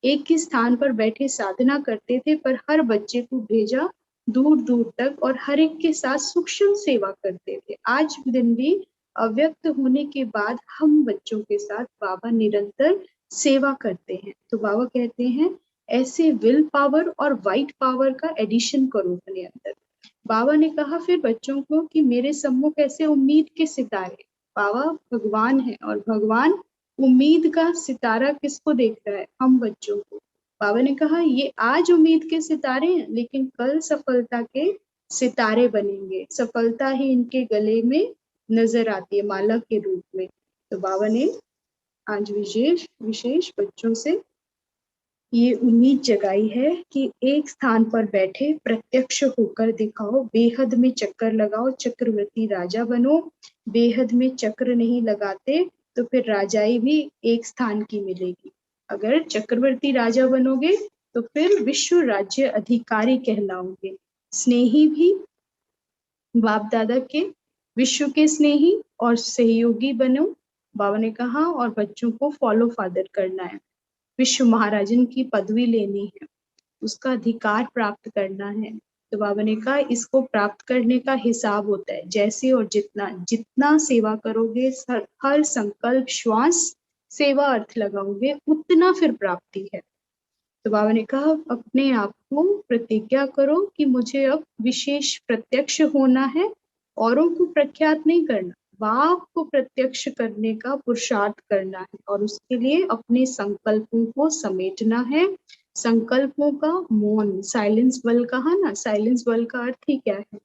एक ही स्थान पर बैठे साधना करते थे, पर हर बच्चे को भेजा दूर दूर तक और हर एक के साथ सूक्ष्म सेवा करते थे। आज दिन भी अव्यक्त होने के बाद हम बच्चों के साथ बाबा निरंतर सेवा करते हैं। तो बाबा कहते हैं ऐसे विल पावर और वाइट पावर का एडिशन करो अपने अंदर। बाबा ने कहा फिर बच्चों को कि मेरे सम्मुख ऐसे उम्मीद के सितारे, बाबा भगवान है और भगवान उम्मीद का सितारा किसको देख रहा है? हम बच्चों को। बाबा ने कहा ये आज उम्मीद के सितारे हैं, लेकिन कल सफलता के सितारे बनेंगे, सफलता ही इनके गले में नजर आती है माला के रूप में। तो बाबा ने आज विशेष विशेष बच्चों से ये उम्मीद जगाई है कि एक स्थान पर बैठे प्रत्यक्ष होकर दिखाओ, बेहद में चक्कर लगाओ, चक्रवर्ती राजा बनो। बेहद में चक्र नहीं लगाते तो फिर राजाई भी एक स्थान की मिलेगी। अगर चक्रवर्ती राजा बनोगे तो फिर विश्व राज्य अधिकारी कहलाओगे। स्नेही भी बाप दादा के, विश्व के स्नेही और सहयोगी बनो, बाबा ने कहा, और बच्चों को फॉलो फादर करना है, विश्व महाराजन की पदवी लेनी है, उसका अधिकार प्राप्त करना है। तो बाबा ने कहा इसको प्राप्त करने का हिसाब होता है, जैसे और जितना जितना सेवा करोगे, हर संकल्प श्वास सेवा अर्थ लगाओगे, उतना फिर प्राप्ति है। तो बाबा ने कहा अपने आप को प्रतिज्ञा करो कि मुझे अब विशेष प्रत्यक्ष होना है, औरों को प्रख्यात नहीं करना, बाप को प्रत्यक्ष करने का पुरुषार्थ करना है, और उसके लिए अपने संकल्पों को समेटना है। संकल्पों का मौन, साइलेंस बल कहा ना, साइलेंस बल का अर्थ ही क्या है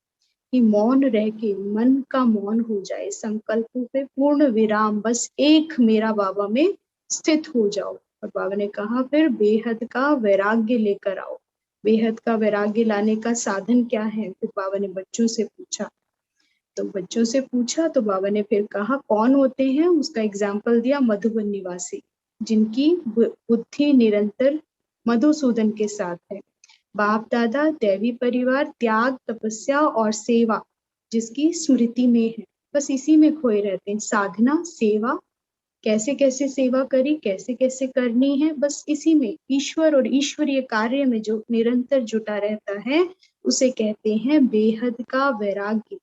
कि मौन रह के मन का मौन हो जाए, संकल्पों पे पूर्ण विराम, बस एक मेरा बाबा में स्थित हो जाओ। और बाबा ने कहा फिर बेहद का वैराग्य लेकर आओ। बेहद का वैराग्य लाने का साधन क्या है? फिर बाबा ने बच्चों से पूछा, तो बच्चों से पूछा तो बाबा ने फिर कहा कौन होते हैं, उसका एग्जाम्पल दिया मधुबन निवासी, जिनकी बुद्धि निरंतर मधुसूदन के साथ है। बाप दादा, दैवी परिवार, त्याग, तपस्या और सेवा जिसकी स्मृति में है, बस इसी में खोए रहते हैं। साधना, सेवा, कैसे कैसे सेवा करी, कैसे कैसे करनी है, बस इसी में ईश्वर और ईश्वरीय कार्य में जो निरंतर जुटा रहता है उसे कहते हैं बेहद का वैराग्य।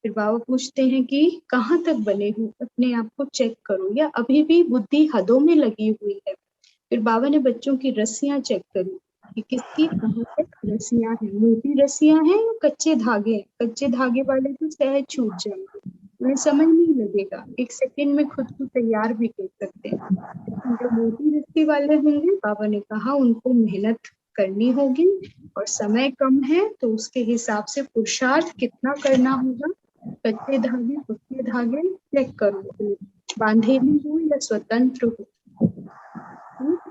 फिर बाबा पूछते हैं कि कहाँ तक बने हो, अपने आप को चेक करो, या अभी भी बुद्धि हदों में लगी हुई है। फिर बाबा ने बच्चों की रस्सियां चेक करी कि किसकी कहाँ तक रस्सियां हैं, मोटी रस्सियां हैं या कच्चे धागे हैं। कच्चे धागे वाले तो सहज छूट जाएंगे, उन्हें समझ नहीं लगेगा, एक सेकंड में खुद को तैयार भी कर सकते हैं। लेकिन जो मोटी रस्सी वाले होंगे, बाबा ने कहा उनको मेहनत करनी होगी, और समय कम है तो उसके हिसाब से पुरुषार्थ कितना करना होगा। कच्चे धागे, पक्के धागे चेक करो, बांधेली हो या स्वतंत्र हो।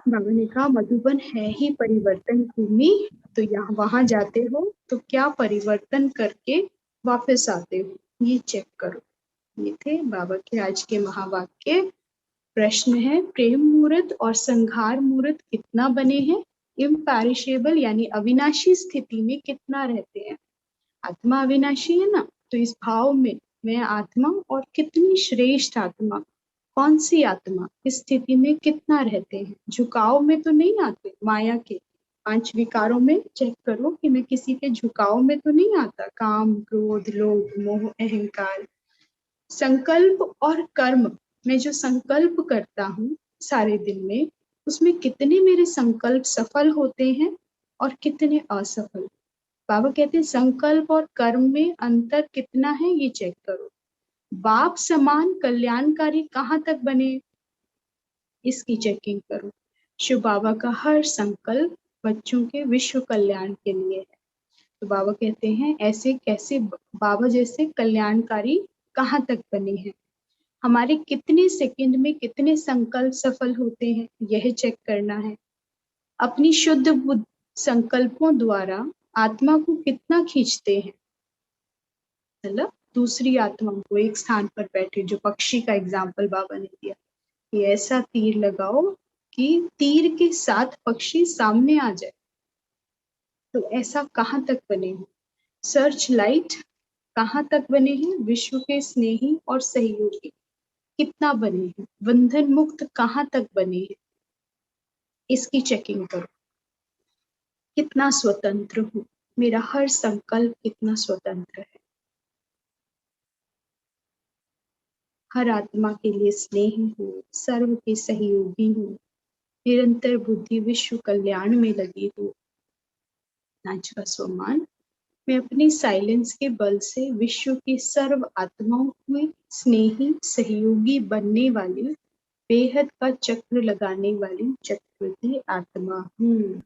बाबा ने कहा मधुबन है ही परिवर्तन भूमि, तो यहाँ वहां जाते हो तो क्या परिवर्तन करके वापस आते हो, ये चेक करो। ये थे बाबा के आज के महावाक्य। प्रश्न है प्रेम मूर्त और संघार मूर्त कितना बने हैं? इम्पैरिशेबल यानी अविनाशी स्थिति में कितना रहते हैं? आत्मा अविनाशी है ना, तो इस भाव में मैं आत्मा और कितनी श्रेष्ठ आत्मा, कौन सी आत्मा इस स्थिति में कितना रहते हैं? झुकाव में तो नहीं आते, माया के 5 विकारों में चेक करो कि मैं किसी के झुकाव में तो नहीं आता, काम, क्रोध, लोभ, मोह, अहंकार, संकल्प और कर्म, मैं जो संकल्प करता हूँ सारे दिन में, उसमें कितने मेरे संकल्प सफल होते हैं और कितने असफल। बाबा कहते हैं संकल्प और कर्म में अंतर कितना है ये चेक करो। बाप समान कल्याणकारी कहाँ तक बने, इसकी चेकिंग करो। शिव बाबा का हर संकल्प बच्चों के विश्व कल्याण के लिए है। तो बाबा कहते हैं ऐसे कैसे बाबा जैसे कल्याणकारी कहाँ तक बने हैं, हमारे कितने सेकंड में कितने संकल्प सफल होते हैं यह चेक करना है। अपनी शुद्ध बुद्ध संकल्पों द्वारा आत्मा को कितना खींचते हैं, मतलब दूसरी आत्माओं को एक स्थान पर बैठे, जो पक्षी का एग्जाम्पल बाबा ने दिया कि ऐसा तीर लगाओ कि तीर के साथ पक्षी सामने आ जाए। तो ऐसा कहाँ तक बने हैं। सर्च लाइट कहाँ तक बने हैं, विश्व के स्नेही और सहयोगी कितना बने हैं। बंधन मुक्त कहाँ तक बने हैं, इसकी चेकिंग करो। कितना स्वतंत्र हूँ, मेरा हर संकल्प कितना स्वतंत्र है। हर आत्मा के लिए स्नेही हूँ, सर्व के सहयोगी हूँ, निरंतर बुद्धि विश्व कल्याण में लगी हूँ। नाच का स्वमान, मैं अपनी साइलेंस के बल से विश्व की सर्व आत्माओं में स्नेही सहयोगी बनने वाली, बेहद का चक्र लगाने वाली चक्रवर्ती आत्मा हूँ।